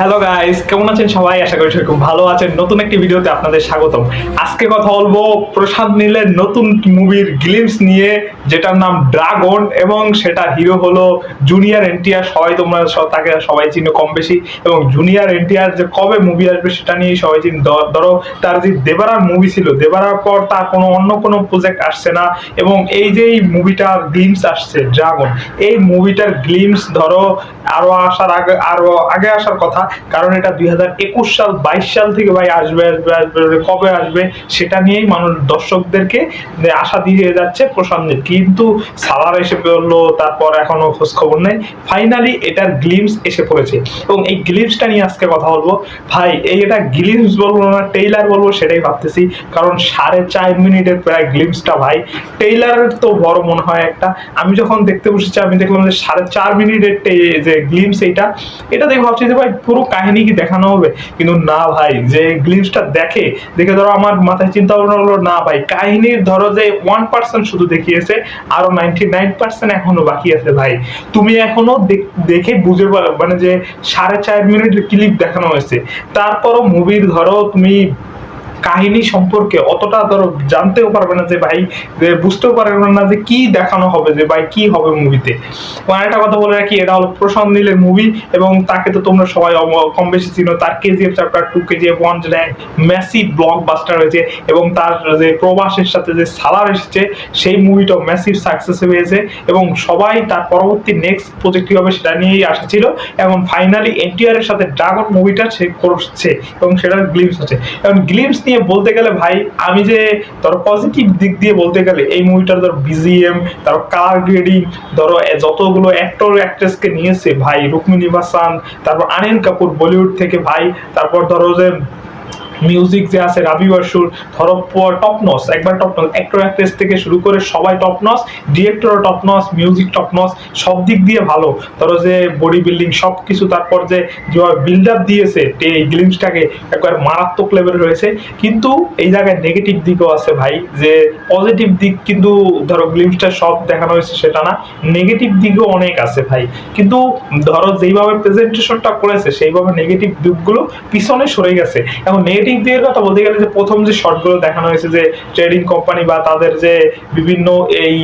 Hello guys, কেমন আছেন সবাই? আশা করি সবাই খুব ভালো আছেন। নতুন একটি ভিডিওতে আপনাদের স্বাগতম। আজকে কথা বলবো প্রশান্ত নীলের নতুন মুভির গ্লিমস নিয়ে, যেটার নাম ড্রাগন, এবং সেটা হিরো হলো জুনিয়র এনটিআর। তোমরা তাকে সবাই চিনো কম বেশি। এবং জুনিয়র এনটিআর যে কবে মুভি আসবে সেটা নিয়ে সবাই চিনি। ধরো তার যে দেবারার মুভি ছিল, দেবারার পর তার অন্য কোনো প্রজেক্ট আসছে না, এবং এই যে এই মুভিটার গ্লিমস আসছে ড্রাগন, এই মুভিটার গ্লিমস ধরো আরো আগে আসার কথা। কারণ এটা 2021 সাল 22 সাল থেকে ভাই আসবে আসবে আসবে, কবে আসবে সেটা নিয়েই মানুষ দর্শকদেরকে আশা দিয়ে যাচ্ছে প্রশান্ত নীল। কিন্তু সালার এসে পড়লো, তারপর এখনো খোঁজ খবর নেই। ফাইনালি এটার গ্লিমস এসে পড়েছে, এবং এই গ্লিমসটা নিয়ে আজকে কথা বলবো। ভাই এটা গ্লিমস বলবো না টেইলার বলবো সেটাই ভাবতেছি, কারণ 4.5 মিনিটের প্রায় গ্লিমসটা ভাই। টেইলারের তো বড় মনে হয় একটা। আমি যখন দেখতে বসেছি আমি দেখলাম যে 4.5 মিনিটের যে গ্লিমস এটা দেখে ভাবছি যে ভাই পুরো কাহিনী কি দেখানো হবে, কিন্তু না ভাই। যে গ্লিমসটা দেখে ধরো আমার মাথায় চিন্তা ভাবনা হলো, না ভাই কাহিনীর ধরো যে 1% শুধু দেখিয়েছে, আরো 99% এখনো বাকি আছে ভাই। তুমি এখনো দেখে বুঝে মানে যে 4.5 মিনিটের ক্লিপ দেখানো হয়েছে, তারপরও মুভির ধরো তুমি কাহিনী সম্পর্কে অতটা ধরো জানতেও পারবে না যে ভাই, যে বুঝতেও পারবে না যে কি দেখানো হবে, যে ভাই কি হবে মুভিতে। একটা কথা বলে রাখি, এটা হলো প্রশান্ত নীলের মুভি, এবং তাকে তো তোমরা সবাই কম বেশি চিনো। তার কেজিএফ চ্যাপ্টার 2, কেজিএফ 1 যেটা ম্যাসিভ ব্লকবাস্টার হয়েছে, এবং তার যে প্রবাসের সাথে যে সালার এসেছে সেই মুভিটাও ম্যাসিভ সাকসেস হয়েছে, এবং সবাই তার পরবর্তী নেক্সট প্রজেক্ট কি হবে সেটা নিয়েই আসা ছিল। এবং ফাইনালি এনটিআর এর সাথে ড্রাগন মুভিটা সে করছে, এবং সেটার গ্লিমস আছে। এবং গ্লিমস নিয়ে বলতে গেলে ভাই, আমি যে ধরো পজিটিভ দিক দিয়ে বলতে গেলে এই মুভিটার ধরো বিজিএম, তারপর কালার গ্রেডিং, ধরো যতগুলো অ্যাক্টর অ্যাক্ট্রেসকে নিয়েছে ভাই, রুক্মিণী ভাসান, তারপর অনিল কাপুর বলিউড থেকে ভাই, তারপর ধরো যে মিউজিক যে আছে রাবি বসুর, ধরো টপ নস, একবার টপ নস, অ্যাক্টর অ্যাক্ট্রেস থেকে শুরু করে সবাই টপ নস, ডিরেক্টরও টপ নস, মিউজিক টপ নস, সব দিক দিয়ে ভালো। ধরো যে বডি বিল্ডিং সব কিছু, তারপর যে বিল্ড আপ দিয়েছে এই গ্লিমসটাকে একবার মারাত্মক লেভেল রয়েছে। কিন্তু এই জায়গায় নেগেটিভ দিকও আছে ভাই, যে পজিটিভ দিক কিন্তু ধরো গ্লিমসটা সব দেখানো হয়েছে সেটা না, নেগেটিভ দিকও অনেক আছে ভাই। কিন্তু ধরো যেইভাবে প্রেজেন্টেশনটা করেছে সেইভাবে নেগেটিভ দিকগুলো পিছনে সরে গেছে। এখন নেগেটিভ দিকের কথা বলতে গেলে, যে প্রথম যে শর্টগুলো দেখানো হয়েছে, যে ট্রেডিং কোম্পানি বা তাদের যে বিভিন্ন এই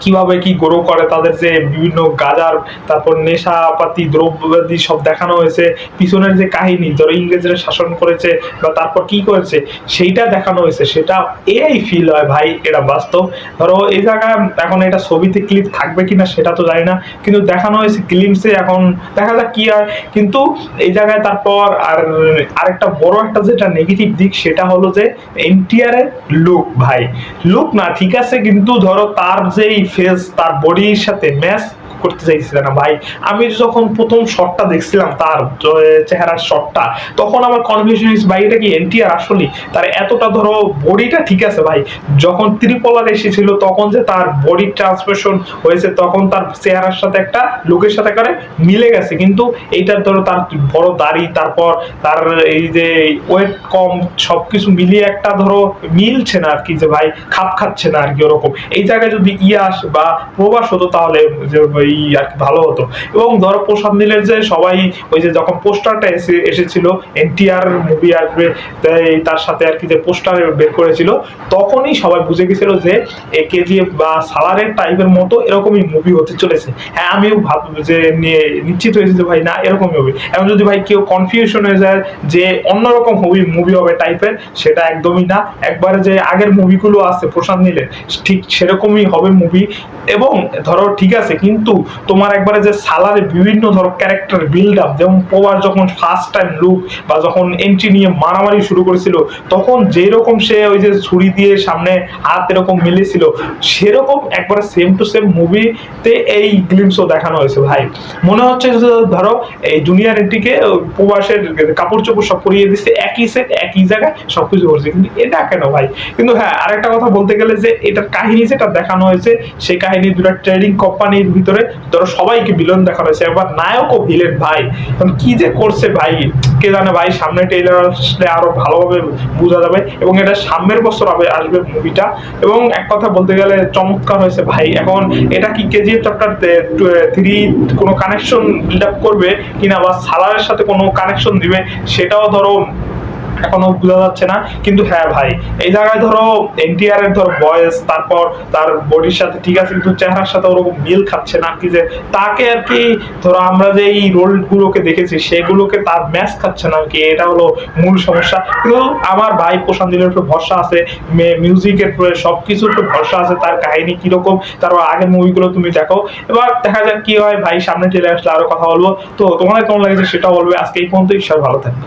কিভাবে কি গ্রো করে, তাদের যে বিভিন্ন গাজার, তারপর নেশাপাতি দ্রব্যাদি সব দেখানো হয়েছে, পিছনের যে কাহিনী ধরো ইংরেজরা শাসন করেছে বা তারপর কি করেছে সেইটা দেখানো হয়েছে, সেটা এই ফিল হয় ভাই, এটা বাস্তব। ধরো এই জায়গায় এখন এটা ছবিতে ক্লিপ থাকবে কিনা সেটা তো জানি না, কিন্তু দেখানো হয়েছে গ্লিমসে, এখন দেখা যাক কি হয়। কিন্তু এই জায়গায় তারপর আরেকটা বড় একটা যেটা নেগেটিভ দিক, সেটা হলো যে এনটিআর এর লুক ভাই। লুক না ঠিক আছে, কিন্তু ধরো তার যেই ফেস, তার বডির সাথে ম্যাচ করতে চাইছিল না ভাই। আমি যখন প্রথম শটটা দেখছিলাম তার চেহারার শটটা, তখন আমার কনফিউশন হয়েছে ভাই এটা কি এনটিআর আসলে? তার এতটা ধরো বডিটা ঠিক আছে ভাই, যখন ত্রিপলার এসেছিল তখন যে তার বডি ট্রান্সফরমেশন হয়েছে, তখন তার চেহারার সাথে একটা লুকের সাথে করে মিলে গেছে। কিন্তু এইটার ধরো তার বড় দাড়ি, তারপর তার এই যে ওয়েট কম, সবকিছু মিলিয়ে একটা ধরো মিলছে না আর কি, যে ভাই খাপ খাচ্ছে না আর কি ওরকম। এই জায়গায় যদি ইয়াস বা প্রবাস হতো তাহলে যে আর কি ভালো হতো। এবং ধরো প্রশান্ত নীলের যে সবাই ওই যে যখন পোস্টারটা এসেছিল এনটিআর মুভি আসবে, তার সাথে আর কি যে পোস্টার বের করেছিল, তখনই সবাই বুঝে গেছিল যে কেজিএফ বা সালারের টাইপের মতো এরকমই মুভি হতে চলেছে। হ্যাঁ, আমিও যে নিয়ে নিশ্চিত হয়েছি যে ভাই না এরকমই হবে। এখন যদি ভাই কেউ কনফিউশন হয়ে যায় যে অন্যরকম মুভি হবে টাইপের, সেটা একদমই না। একবারে যে আগের মুভিগুলো আছে প্রশান্ত নীলের, ঠিক সেরকমই হবে মুভি। এবং ধরো ঠিক আছে, কিন্তু তোমার একবারে যে সালারে বিভিন্ন ধরো ক্যারেক্টার বিল্ড আপ, যেমন প্রবাস যখন ফার্স্ট টাইম লুক বা যখন এন্ট্রি নিয়ে মারামারি শুরু করেছিল, তখন যেরকম সে ওই যে ছুরি দিয়ে সামনে হাত এরকম মিলেছিল, সেরকম একবারে সেম টু সেম মুভিতে এই গ্লিমসও দেখানো হয়েছে ভাই। মনে হচ্ছে যে ধরো এই জুনিয়র এন্ট্রিকে প্রবাসের কাপড় চোপড় সব পরিয়ে দিচ্ছে, একই সেট একই জায়গায় সবকিছু করছে, কিন্তু এটা কেন ভাই? কিন্তু হ্যাঁ, আরেকটা কথা বলতে গেলে, যে এটার কাহিনী যেটা দেখানো হয়েছে, সেই কাহিনী দুটো ট্রেডিং কোম্পানির ভিতরে ধরো সবাইকে ভিলেন দেখানো হয়েছে, এবার নায়ক ও ভিলেন ভাই এখন কি যে করছে ভাই কে জানে ভাই। সামনে ট্রেলার আসলে আরো ভালোভাবে বোঝা যাবে এবং এটা সামনের বছর আসবে মুভিটা। এবং এক কথা বলতে গেলে চমৎকার হয়েছে ভাই। এখন এটা কি কেজিএফ চ্যাপ্টার 3 কোনো কানেকশন বিল্ড আপ করবে কিনা বা সালারের সাথে কোনো কানেকশন দিবে সেটাও ধরো এখনো বোঝা যাচ্ছে না। কিন্তু হ্যাঁ ভাই এই জায়গায় ধরো এনটিআর এর ধরো বয়স, তারপর তার বডির সাথে ঠিক আছে কিন্তু চেহারার সাথে ওরকম মিল খাচ্ছে না, কি যে তাকে আর কি ধরো আমরা যে এই রোল গুলোকে দেখেছি সেগুলোকে তার ম্যাচ খাচ্ছে না আর কি, এটা হলো মূল সমস্যা। কিন্তু আমার ভাই প্রশান্ত নীলের উপর ভরসা আছে, মিউজিকের উপরে সবকিছুর উপর ভরসা আছে, তার কাহিনী কিরকম তার আগের মুভিগুলো তুমি দেখো, এবার দেখা যাক কি হয় ভাই। সামনে চলে আসলে আরো কথা বলবো। তো তোমাদের কেমন লাগছে সেটা বলবে। আজকে এই পর্যন্তই, সবাই ভালো থাকবে।